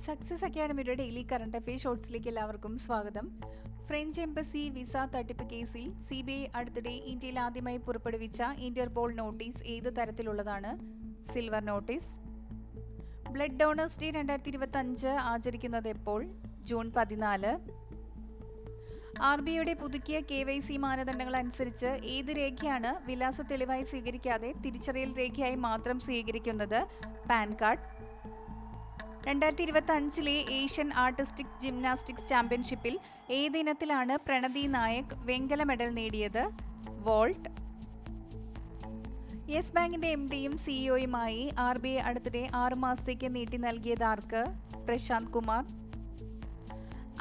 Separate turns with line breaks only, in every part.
Success അക്കാഡമിയുടെ daily current affair ഷോർട്സിലേക്ക് എല്ലാവർക്കും സ്വാഗതം. French embassy visa തട്ടിപ്പ് കേസിൽ CBI അടുത്തിടെ ഇന്ത്യയിൽ ആദ്യമായി പുറപ്പെടുവിച്ച ഇന്റർപോൾ നോട്ടീസ് ഏത് തരത്തിലുള്ളതാണ്? Silver notice. Blood donors day 2025 ആചരിക്കുന്നത് എപ്പോൾ? ജൂൺ 14. RBIയുടെ പുതുക്കിയ KYC മാനദണ്ഡങ്ങൾ അനുസരിച്ച് ഏത് രേഖയാണ് വിലാസ തെളിവായി സ്വീകരിക്കാതെ തിരിച്ചറിയൽ രേഖയായി മാത്രം സ്വീകരിക്കുന്നത്? Pan card. 2025 ഏഷ്യൻ ആർട്ടിസ്റ്റിക്സ് ജിംനാസ്റ്റിക്സ് ചാമ്പ്യൻഷിപ്പിൽ ഏത് ഇനത്തിലാണ് പ്രണതി നായക് വെങ്കല മെഡൽ നേടിയത്? വോൾട്ട്. യെസ് ബാങ്കിന്റെ MDയും CEOയുമായി RBI അടുത്തിടെ 6 മാസത്തേക്ക് നീട്ടി നൽകിയത് ആർക്ക്? പ്രശാന്ത് കുമാർ.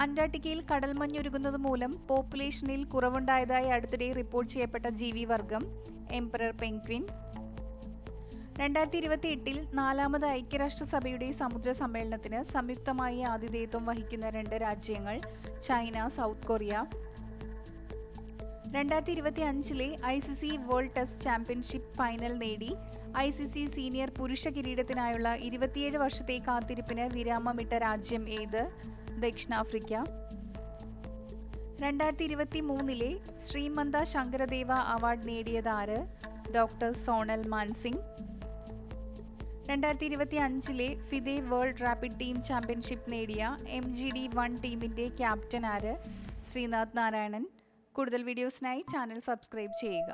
അന്റാർട്ടിക്കയിൽ കടൽമഞ്ഞുരുകുന്നത് മൂലം പോപ്പുലേഷനിൽ കുറവുണ്ടായതായി അടുത്തിടെ റിപ്പോർട്ട് ചെയ്യപ്പെട്ട ജീവിവർഗം? Emperor penguin. 2028 4ാമത് ഐക്യരാഷ്ട്രസഭയുടെ സമുദ്ര സമ്മേളനത്തിന് സംയുക്തമായി ആതിഥേയത്വം വഹിക്കുന്ന 2 രാജ്യങ്ങൾ China, south Korea. 2025 ICC world test championship final നേടി. ICC സീനിയർ പുരുഷ കിരീടത്തിനായുള്ള 27 വർഷത്തെ കാത്തിരിപ്പിന് വിരാമമിട്ട രാജ്യം ഏത്? ദക്ഷിണാഫ്രിക്ക. 2023 ശ്രീമന്ത ശങ്കരദേവ അവാർഡ് നേടിയത് ആര്? Doctor Sonal Mansingh. 2025 FIDE World Rapid team championship നേടിയ MGD1 ടീമിന്റെ ക്യാപ്റ്റൻ ആര്? ശ്രീനാഥ് നാരായണൻ. കൂടുതൽ വീഡിയോസിനായി ചാനൽ സബ്സ്ക്രൈബ് ചെയ്യുക.